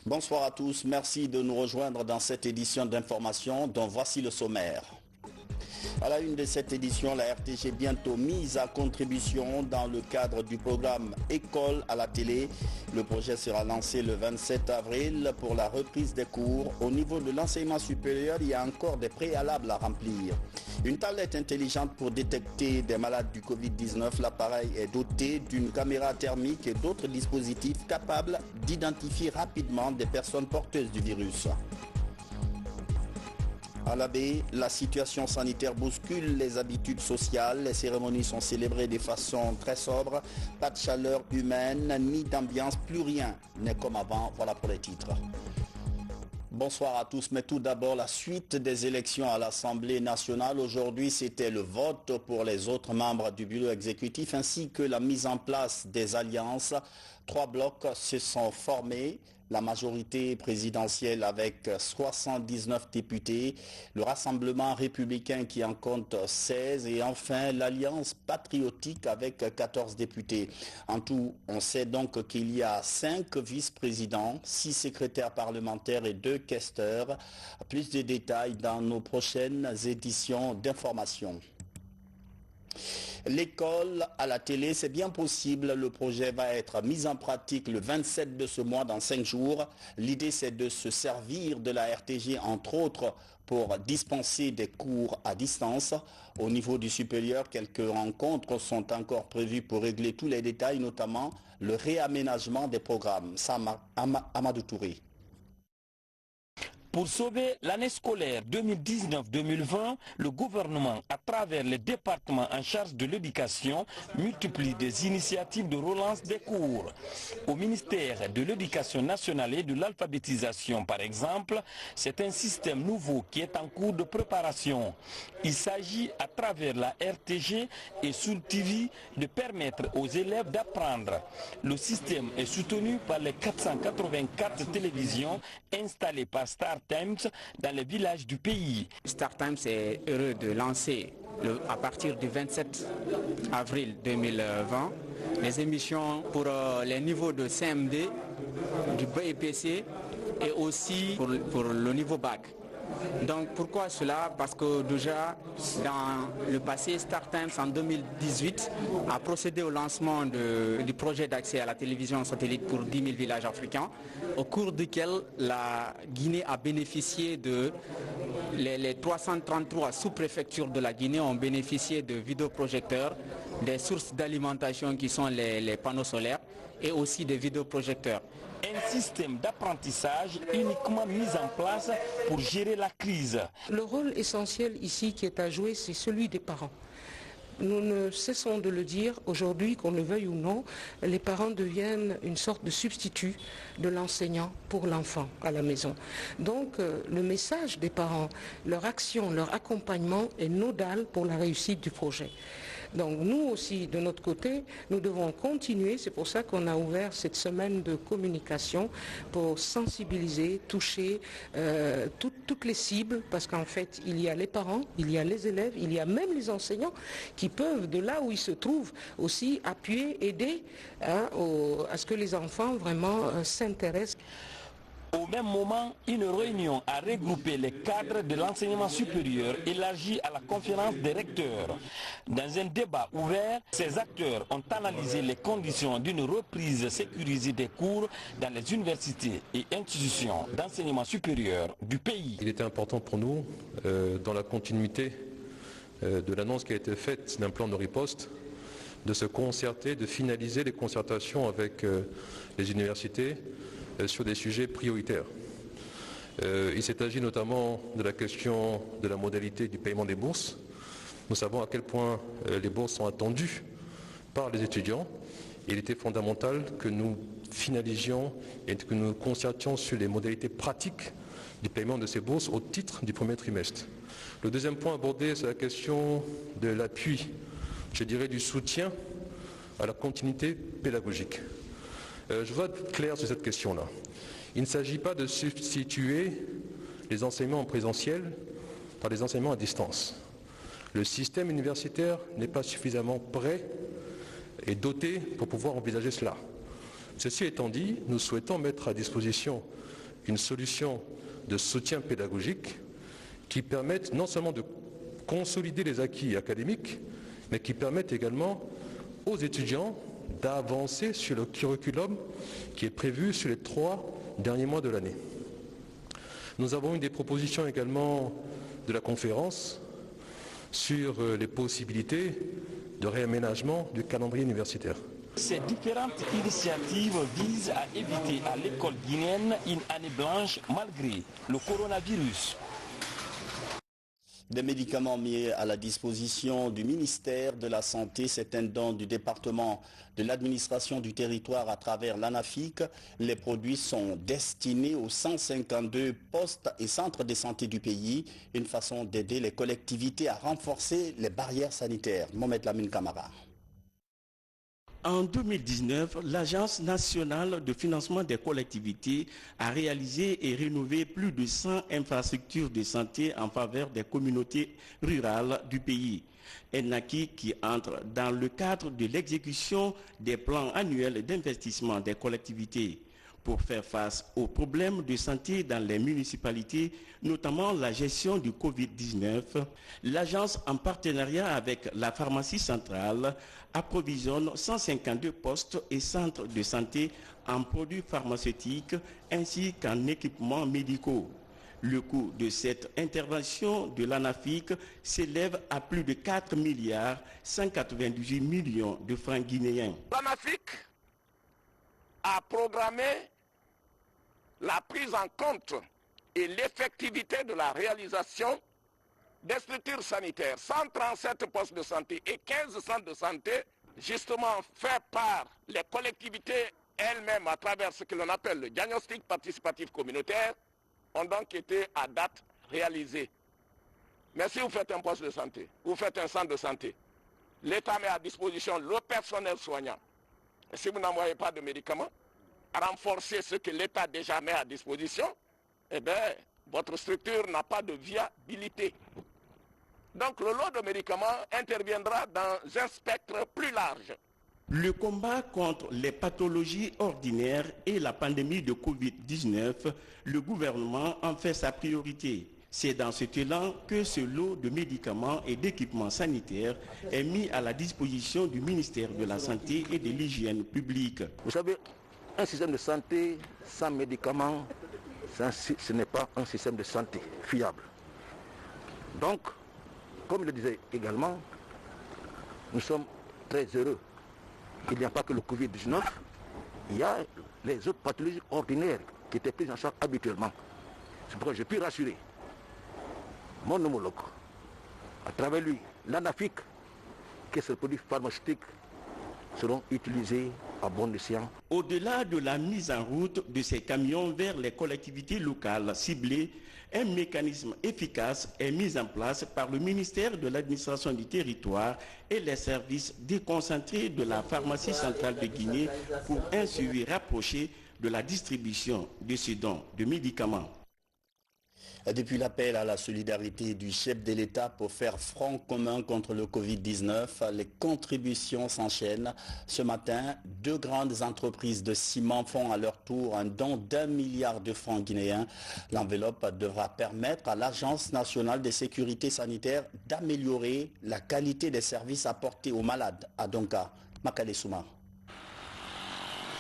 Bonsoir à tous, merci de nous rejoindre dans cette édition d'information dont voici le sommaire. À la une de cette édition, la RTG bientôt mise à contribution dans le cadre du programme École à la télé. Le projet sera lancé le 27 avril pour la reprise des cours. Au niveau de l'enseignement supérieur, il y a encore des préalables à remplir. Une tablette intelligente pour détecter des malades du Covid-19. L'appareil est doté d'une caméra thermique et d'autres dispositifs capables d'identifier rapidement des personnes porteuses du virus. À la baie, la situation sanitaire bouscule les habitudes sociales. Les cérémonies sont célébrées de façon très sobre. Pas de chaleur humaine, ni d'ambiance, plus rien n'est comme avant. Voilà pour les titres. Bonsoir à tous, mais tout d'abord la suite des élections à l'Assemblée nationale. Aujourd'hui, c'était le vote pour les autres membres du bureau exécutif ainsi que la mise en place des alliances. 3 blocs se sont formés. La majorité présidentielle avec 79 députés, le Rassemblement républicain qui en compte 16 et enfin l'Alliance patriotique avec 14 députés. En tout, on sait donc qu'il y a 5 vice-présidents, 6 secrétaires parlementaires et 2 questeurs. Plus de détails dans nos prochaines éditions d'information. L'école à la télé, c'est bien possible. Le projet va être mis en pratique le 27 de ce mois, dans 5 jours. L'idée, c'est de se servir de la RTG, entre autres, pour dispenser des cours à distance. Au niveau du supérieur, quelques rencontres sont encore prévues pour régler tous les détails, notamment le réaménagement des programmes. Amadou Touré. Pour sauver l'année scolaire 2019-2020, le gouvernement, à travers les départements en charge de l'éducation, multiplie des initiatives de relance des cours. Au ministère de l'Éducation nationale et de l'alphabétisation, par exemple, c'est un système nouveau qui est en cours de préparation. Il s'agit, à travers la RTG et Soul TV, de permettre aux élèves d'apprendre. Le système est soutenu par les 484 télévisions installées par Star Times dans les villages du pays. Star Times est heureux de lancer à partir du 27 avril 2020 les émissions pour les niveaux de CMD, du BEPC et aussi pour le niveau bac. Donc pourquoi cela? Parce que déjà dans le passé, Star Times en 2018 a procédé au lancement du projet d'accès à la télévision satellite pour 10 000 villages africains, au cours duquel la Guinée a bénéficié de les 333 sous-préfectures de la Guinée ont bénéficié de vidéoprojecteurs, des sources d'alimentation qui sont les panneaux solaires et aussi des vidéoprojecteurs. Un système d'apprentissage uniquement mis en place pour gérer la crise. Le rôle essentiel ici qui est à jouer, c'est celui des parents. Nous ne cessons de le dire, aujourd'hui, qu'on le veuille ou non, les parents deviennent une sorte de substitut de l'enseignant pour l'enfant à la maison. Donc le message des parents, leur action, leur accompagnement est nodal pour la réussite du projet. Donc nous aussi, de notre côté, nous devons continuer. C'est pour ça qu'on a ouvert cette semaine de communication pour sensibiliser, toucher toutes les cibles, parce qu'en fait, il y a les parents, il y a les élèves, il y a même les enseignants qui peuvent, de là où ils se trouvent, aussi appuyer, aider à ce que les enfants vraiment s'intéressent. Au même moment, une réunion a regroupé les cadres de l'enseignement supérieur élargi à la conférence des recteurs. Dans un débat ouvert, ces acteurs ont analysé les conditions d'une reprise sécurisée des cours dans les universités et institutions d'enseignement supérieur du pays. Il était important pour nous, dans la continuité de l'annonce qui a été faite d'un plan de riposte, de se concerter, de finaliser les concertations avec les universités sur des sujets prioritaires. Il s'est agi notamment de la question de la modalité du paiement des bourses. Nous savons à quel point les bourses sont attendues par les étudiants. Il était fondamental que nous finalisions et que nous concertions sur les modalités pratiques du paiement de ces bourses au titre du premier trimestre. Le deuxième point abordé, c'est la question de l'appui, je dirais du soutien à la continuité pédagogique. Je veux être clair sur cette question-là. Il ne s'agit pas de substituer les enseignements en présentiel par des enseignements à distance. Le système universitaire n'est pas suffisamment prêt et doté pour pouvoir envisager cela. Ceci étant dit, nous souhaitons mettre à disposition une solution de soutien pédagogique qui permette non seulement de consolider les acquis académiques, mais qui permette également aux étudiants d'avancer sur le curriculum qui est prévu sur les 3 derniers mois de l'année. Nous avons eu des propositions également de la conférence sur les possibilités de réaménagement du calendrier universitaire. Ces différentes initiatives visent à éviter à l'école guinéenne une année blanche malgré le coronavirus. Des médicaments mis à la disposition du ministère de la Santé, c'est un don du département de l'administration du territoire à travers l'ANAFIC. Les produits sont destinés aux 152 postes et centres de santé du pays, une façon d'aider les collectivités à renforcer les barrières sanitaires. Mohamed Lamine Camara. En 2019, l'Agence nationale de financement des collectivités a réalisé et rénové plus de 100 infrastructures de santé en faveur des communautés rurales du pays. Un acquis qui entre dans le cadre de l'exécution des plans annuels d'investissement des collectivités. Pour faire face aux problèmes de santé dans les municipalités, notamment la gestion du Covid-19, l'agence, en partenariat avec la pharmacie centrale, approvisionne 152 postes et centres de santé en produits pharmaceutiques ainsi qu'en équipements médicaux. Le coût de cette intervention de l'ANAFIC s'élève à plus de 4 milliards 198 millions de francs guinéens. L'ANAFIC a programmé la prise en compte et l'effectivité de la réalisation des structures sanitaires, 137 postes de santé et 15 centres de santé, justement faits par les collectivités elles-mêmes à travers ce que l'on appelle le diagnostic participatif communautaire, ont donc été à date réalisés. Mais si vous faites un poste de santé, vous faites un centre de santé, l'État met à disposition le personnel soignant. Et si vous n'envoyez pas de médicaments, à renforcer ce que l'État déjà met à disposition, eh bien, votre structure n'a pas de viabilité. Donc le lot de médicaments interviendra dans un spectre plus large. Le combat contre les pathologies ordinaires et la pandémie de Covid-19, le gouvernement en fait sa priorité. C'est dans cet élan que ce lot de médicaments et d'équipements sanitaires est mis à la disposition du ministère de la Santé et de l'Hygiène publique. Vous savez, un système de santé sans médicaments, ce n'est pas un système de santé fiable. Donc, comme je le disais également, nous sommes très heureux. Il n'y a pas que le Covid-19, il y a les autres pathologies ordinaires qui étaient prises en charge habituellement. C'est pourquoi je puis rassurer mon homologue, à travers lui, l'ANAFIC, que ces produits pharmaceutiques seront utilisés à bon escient. Au-delà de la mise en route de ces camions vers les collectivités locales ciblées, un mécanisme efficace est mis en place par le ministère de l'administration du territoire et les services déconcentrés de la pharmacie centrale de Guinée pour un suivi rapproché de la distribution de ce don de médicaments. Depuis l'appel à la solidarité du chef de l'État pour faire front commun contre le Covid-19, les contributions s'enchaînent. Ce matin, 2 grandes entreprises de ciment font à leur tour un don d'1 milliard de francs guinéens. L'enveloppe devra permettre à l'Agence nationale de sécurité sanitaire d'améliorer la qualité des services apportés aux malades à Donka. Makale Souma.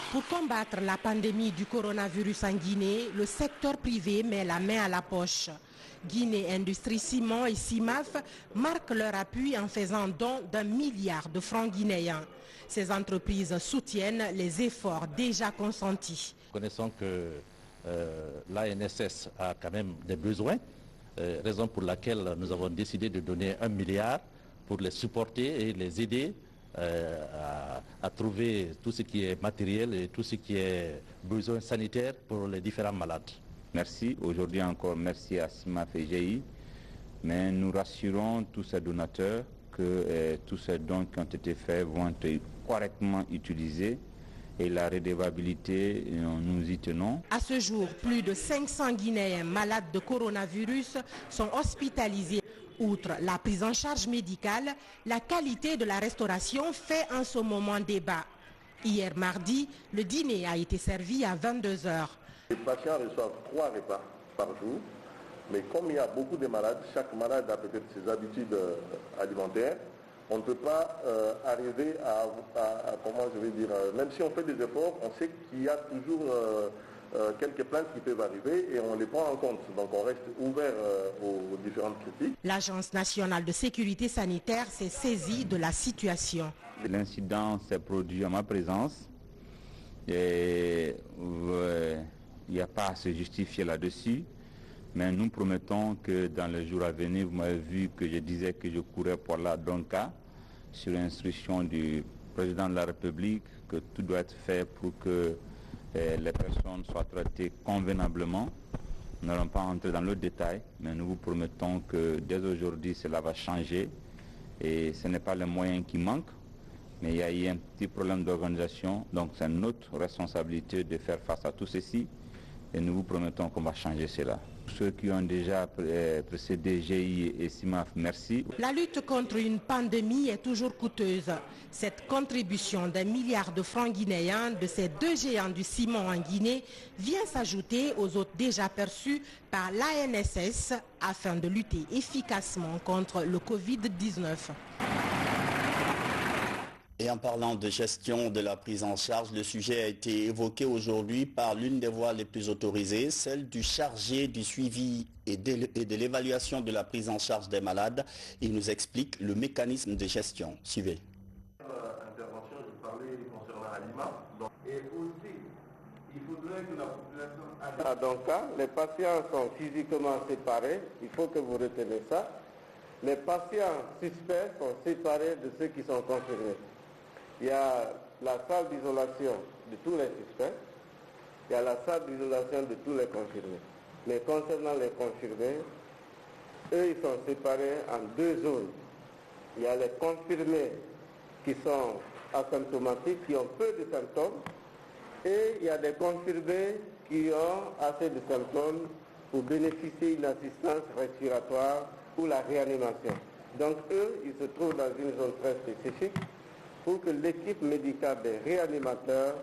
Pour combattre la pandémie du coronavirus en Guinée, le secteur privé met la main à la poche. Guinée Industrie Ciment et CIMAF marquent leur appui en faisant don d'1 milliard de francs guinéens. Ces entreprises soutiennent les efforts déjà consentis. Connaissons que l'ANSS a quand même des besoins, raison pour laquelle nous avons décidé de donner 1 milliard pour les supporter et les aider à trouver tout ce qui est matériel et tout ce qui est besoin sanitaire pour les différents malades. Merci. Aujourd'hui encore, merci à CIMAF et GI. Mais nous rassurons tous ces donateurs que tous ces dons qui ont été faits vont être correctement utilisés et la redevabilité, nous y tenons. À ce jour, plus de 500 Guinéens malades de coronavirus sont hospitalisés. Outre la prise en charge médicale, la qualité de la restauration fait en ce moment débat. Hier mardi, le dîner a été servi à 22 h. Les patients reçoivent 3 repas par jour, mais comme il y a beaucoup de malades, chaque malade a peut-être ses habitudes alimentaires, on ne peut pas arriver à comment je vais dire, même si on fait des efforts, on sait qu'il y a toujours quelques plaintes qui peuvent arriver et on les prend en compte. Donc on reste ouvert aux différentes critiques. L'Agence nationale de sécurité sanitaire s'est saisie de la situation. L'incident s'est produit en ma présence et il n'y a pas à se justifier là-dessus. Mais nous promettons que dans les jours à venir, vous m'avez vu que je disais que je courais pour la Donka sur l'instruction du président de la République, que tout doit être fait pour que les personnes soient traitées convenablement. Nous n'allons pas entrer dans le détail, mais nous vous promettons que dès aujourd'hui, cela va changer. Et ce n'est pas les moyens qui manquent, mais il y a eu un petit problème d'organisation. Donc c'est notre responsabilité de faire face à tout ceci. Et nous vous promettons qu'on va changer cela. Ceux qui ont déjà précédé GI et CIMAF, merci. La lutte contre une pandémie est toujours coûteuse. Cette contribution d'1 milliard de francs guinéens de ces 2 géants du ciment en Guinée vient s'ajouter aux autres déjà perçus par l'ANSS afin de lutter efficacement contre le Covid-19. Et en parlant de gestion de la prise en charge, le sujet a été évoqué aujourd'hui par l'une des voies les plus autorisées, celle du chargé du suivi et de l'évaluation de la prise en charge des malades. Il nous explique le mécanisme de gestion. Suivez. Intervention, je parlais concernant Alima. Et aussi, il faudrait que la population... Dans le cas, les patients sont physiquement séparés. Il faut que vous retenez ça. Les patients suspects sont séparés de ceux qui sont confirmés. Il y a la salle d'isolation de tous les suspects, il y a la salle d'isolation de tous les confirmés. Mais concernant les confirmés, eux, ils sont séparés en 2 zones. Il y a les confirmés qui sont asymptomatiques, qui ont peu de symptômes, et il y a des confirmés qui ont assez de symptômes pour bénéficier d'une assistance respiratoire ou la réanimation. Donc eux, ils se trouvent dans une zone très spécifique pour que l'équipe médicale des réanimateurs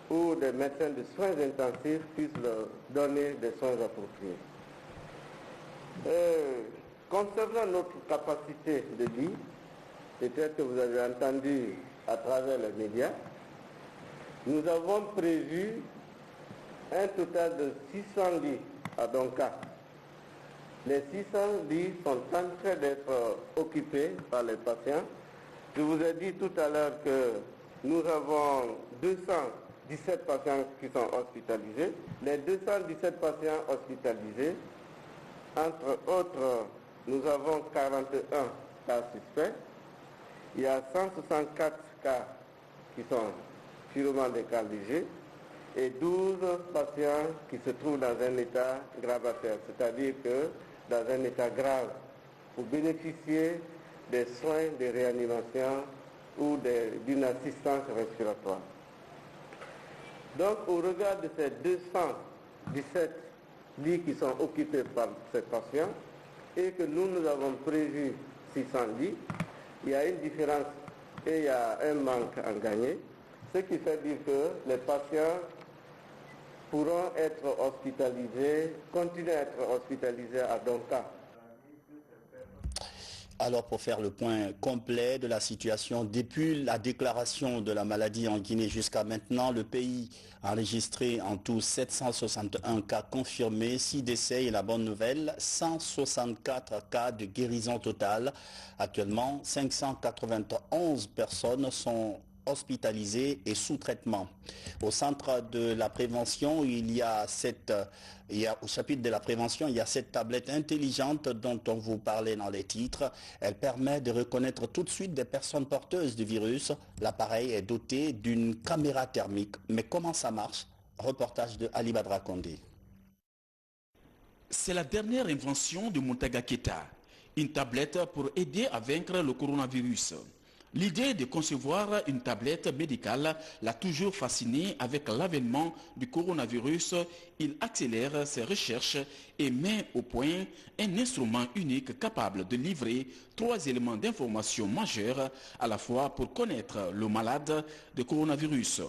ou des médecins de soins intensifs puissent leur donner des soins appropriés. Concernant notre capacité de lit, peut-être que vous avez entendu à travers les médias, nous avons prévu un total de 600 lits à Donka. Les 600 lits sont en train d'être occupés par les patients. Je vous ai dit tout à l'heure que nous avons 217 patients qui sont hospitalisés. Les 217 patients hospitalisés, entre autres, nous avons 41 cas suspects. Il y a 164 cas qui sont sûrement des cas légers et 12 patients qui se trouvent dans un état gravataire, c'est-à-dire que dans un état grave, pour bénéficier des soins de réanimation ou d'une assistance respiratoire. Donc au regard de ces 217 lits qui sont occupés par ces patients et que nous avons prévu 600 lits, il y a une différence et il y a un manque à gagner, ce qui fait dire que les patients pourront être hospitalisés, continuer à être hospitalisés à Donka. Alors pour faire le point complet de la situation, depuis la déclaration de la maladie en Guinée jusqu'à maintenant, le pays a enregistré en tout 761 cas confirmés, 6 décès et la bonne nouvelle, 164 cas de guérison totale. Actuellement, 591 personnes sont hospitalisés et sous traitement. Au centre de la prévention, au chapitre de la prévention, il y a cette tablette intelligente dont on vous parlait dans les titres. Elle permet de reconnaître tout de suite des personnes porteuses du virus. L'appareil est doté d'une caméra thermique. Mais comment ça marche? Reportage de Ali Badra Kondé. C'est la dernière invention de Montaga Keita, une tablette pour aider à vaincre le coronavirus. L'idée de concevoir une tablette médicale l'a toujours fasciné. Avec l'avènement du coronavirus. Il accélère ses recherches et met au point un instrument unique capable de livrer 3 éléments d'information majeurs à la fois pour connaître le malade de coronavirus: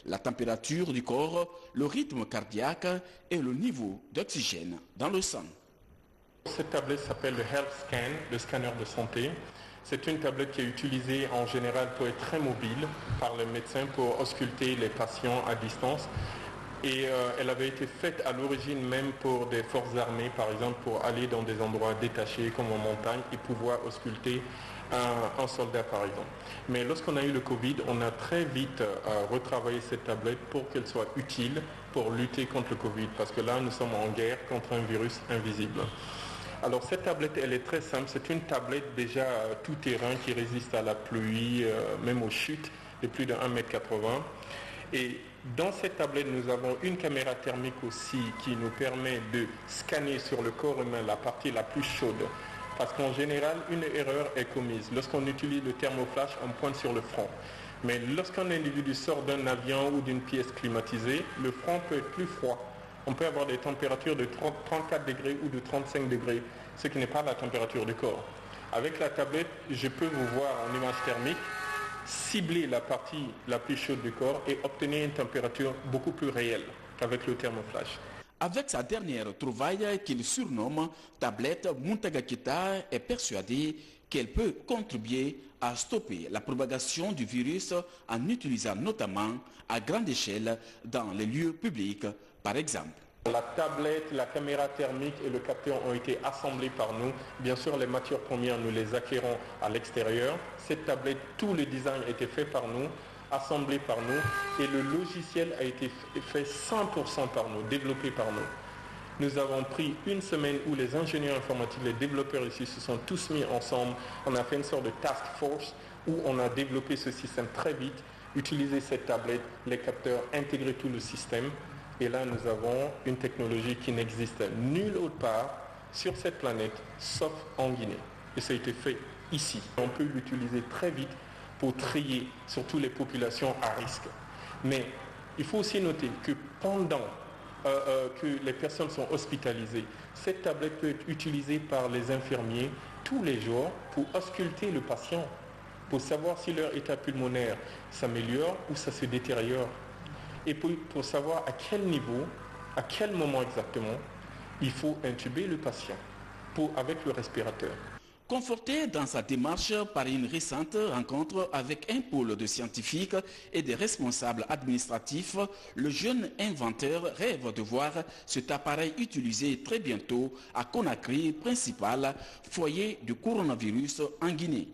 la température du corps, le rythme cardiaque et le niveau d'oxygène dans le sang. Cette tablette s'appelle le Health Scan, le scanner de santé. C'est une tablette qui est utilisée en général pour être très mobile par les médecins pour ausculter les patients à distance. Et elle avait été faite à l'origine même pour des forces armées, par exemple, pour aller dans des endroits détachés comme en montagne et pouvoir ausculter un soldat, par exemple. Mais lorsqu'on a eu le Covid, on a très vite retravaillé cette tablette pour qu'elle soit utile pour lutter contre le Covid, parce que là, nous sommes en guerre contre un virus invisible. Alors cette tablette, elle est très simple. C'est une tablette déjà tout-terrain qui résiste à la pluie, même aux chutes de plus de 1,80 m. Et dans cette tablette, nous avons une caméra thermique aussi qui nous permet de scanner sur le corps humain la partie la plus chaude. Parce qu'en général, une erreur est commise. Lorsqu'on utilise le thermoflash, on pointe sur le front. Mais lorsqu'un individu sort d'un avion ou d'une pièce climatisée, le front peut être plus froid. On peut avoir des températures de 34 degrés ou de 35 degrés, ce qui n'est pas la température du corps. Avec la tablette, je peux vous voir en image thermique, cibler la partie la plus chaude du corps et obtenir une température beaucoup plus réelle qu'avec le thermoflash. Avec sa dernière trouvaille qu'il surnomme tablette, Muntaga Keita est persuadé qu'elle peut contribuer à stopper la propagation du virus en utilisant notamment à grande échelle dans les lieux publics, par exemple. La tablette, la caméra thermique et le capteur ont été assemblés par nous. Bien sûr, les matières premières, nous les acquérons à l'extérieur. Cette tablette, tout le design a été fait par nous, assemblé par nous, et le logiciel a été fait 100% par nous, développé par nous. Nous avons pris une semaine où les ingénieurs informatiques, les développeurs ici se sont tous mis ensemble. On a fait une sorte de task force où on a développé ce système très vite, utilisé cette tablette, les capteurs, intégré tout le système. Et là, nous avons une technologie qui n'existe nulle autre part sur cette planète, sauf en Guinée. Et ça a été fait ici. On peut l'utiliser très vite pour trier surtout les populations à risque. Mais il faut aussi noter que pendant que les personnes sont hospitalisées, cette tablette peut être utilisée par les infirmiers tous les jours pour ausculter le patient, pour savoir si leur état pulmonaire s'améliore ou ça se détériore. Et pour savoir à quel niveau, à quel moment exactement, il faut intuber le patient avec le respirateur. Conforté dans sa démarche par une récente rencontre avec un pôle de scientifiques et des responsables administratifs, le jeune inventeur rêve de voir cet appareil utilisé très bientôt à Conakry, principal foyer du coronavirus en Guinée.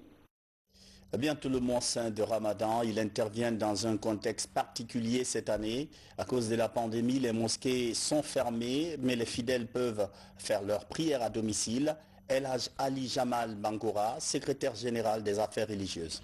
Bientôt le mois saint de Ramadan, il intervient dans un contexte particulier cette année. À cause de la pandémie, les mosquées sont fermées, mais les fidèles peuvent faire leurs prières à domicile. El Haj Ali Jamal Bangoura, secrétaire général des affaires religieuses.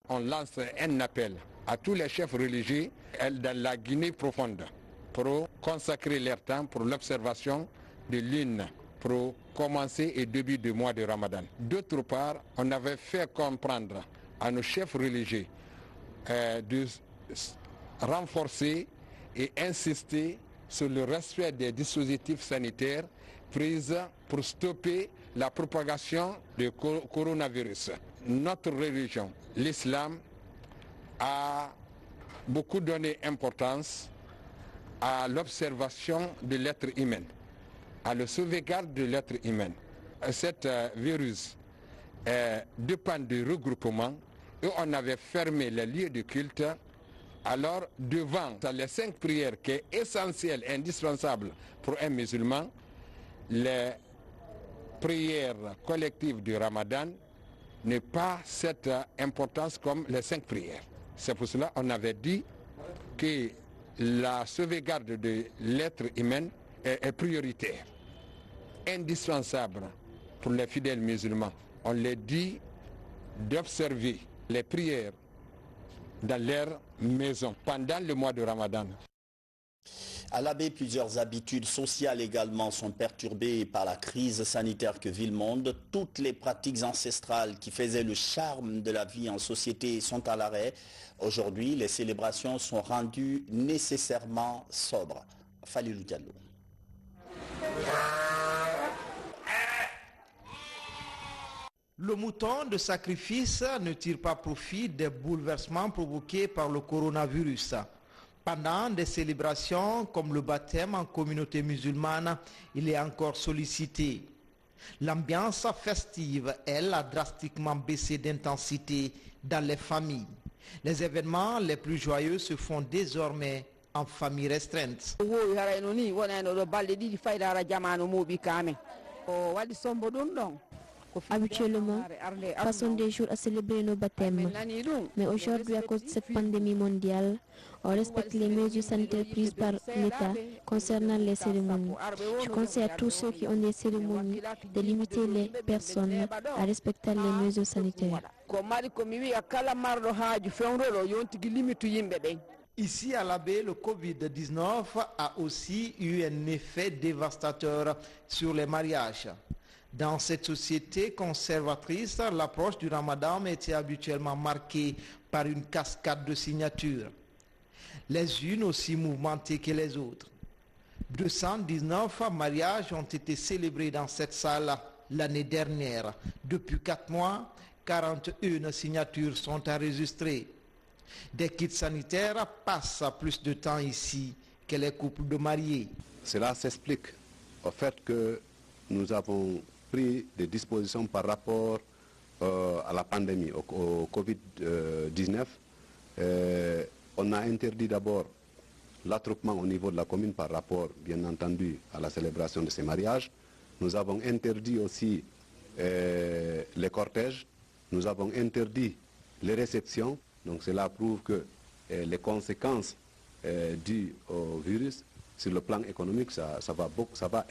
On lance un appel à tous les chefs religieux dans la Guinée profonde pour consacrer leur temps pour l'observation de l'une pour commencer et début du mois de Ramadan. D'autre part, on avait fait comprendre à nos chefs religieux de renforcer et insister sur le respect des dispositifs sanitaires pris pour stopper la propagation du coronavirus. Notre religion, l'islam, a beaucoup donné importance à l'observation de l'être humain, à la sauvegarde de l'être humain. Cet virus dépend du regroupement et on avait fermé les lieux de culte. Alors, devant les 5 prières qui est essentielle, indispensable pour un musulman, les prières collectives du Ramadan n'ont pas cette importance comme les 5 prières. C'est pour cela qu'on avait dit que la sauvegarde de l'être humain est prioritaire, indispensable pour les fidèles musulmans. On les dit d'observer les prières dans leur maison pendant le mois de Ramadan. À l'Abbé, plusieurs habitudes sociales également sont perturbées par la crise sanitaire que vit le monde. Toutes les pratiques ancestrales qui faisaient le charme de la vie en société sont à l'arrêt. Aujourd'hui, les célébrations sont rendues nécessairement sobres. Falilou Diallo. Le mouton de sacrifice ne tire pas profit des bouleversements provoqués par le coronavirus. Pendant des célébrations comme le baptême en communauté musulmane, il est encore sollicité. L'ambiance festive, elle, a drastiquement baissé d'intensité dans les familles. Les événements les plus joyeux se font désormais en famille restreinte. Habituellement, passons des jours à célébrer nos baptêmes. Mais aujourd'hui, à cause de cette pandémie mondiale, on respecte les mesures sanitaires prises par l'État concernant les cérémonies. Je conseille à tous ceux qui ont des cérémonies de limiter les personnes à respecter les mesures sanitaires. Ici à l'Abbé, le Covid-19 a aussi eu un effet dévastateur sur les mariages. Dans cette société conservatrice, l'approche du Ramadan était habituellement marquée par une cascade de signatures, les unes aussi mouvementées que les autres. 219 mariages ont été célébrés dans cette salle l'année dernière. Depuis 4 mois, 41 signatures sont enregistrées. Des kits sanitaires passent plus de temps ici que les couples de mariés. Cela s'explique au fait que nous avons pris des dispositions par rapport à la pandémie, au Covid-19. On a interdit d'abord l'attroupement au niveau de la commune par rapport, bien entendu, à la célébration de ces mariages. Nous avons interdit aussi les cortèges. Nous avons interdit les réceptions. Donc cela prouve que les conséquences dues au virus, sur le plan économique, ça va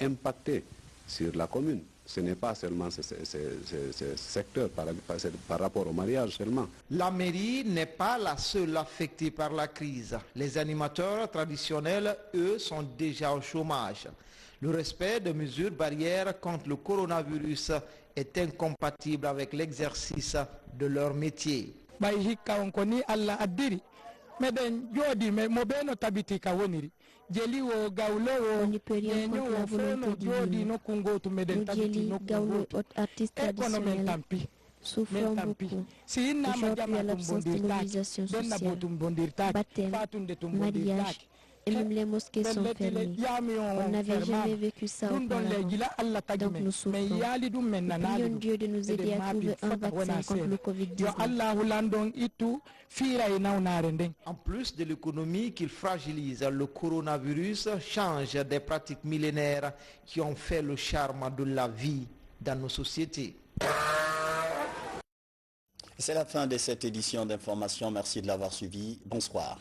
impacter sur la commune. Ce n'est pas seulement ce secteur par rapport au mariage seulement. La mairie n'est pas la seule affectée par la crise. Les animateurs traditionnels, eux, sont déjà au chômage. Le respect des mesures barrières contre le coronavirus est incompatible avec l'exercice de leur métier. On n'y peut rien contre la volonté divine. Nous Djeli, Gaulo, artistes traditionnels, souffrons beaucoup. Aujourd'hui, à l'absence de mobilisation sociale, baptême, mariage, et même les mosquées sont fermées. On n'avait jamais vécu ça auparavant. Donc nous souffrons. Nous prions Dieu de nous aider à trouver un vaccin contre le Covid-19. En plus de l'économie qu'il fragilise, le coronavirus change des pratiques millénaires qui ont fait le charme de la vie dans nos sociétés. C'est la fin de cette édition d'information. Merci de l'avoir suivi. Bonsoir.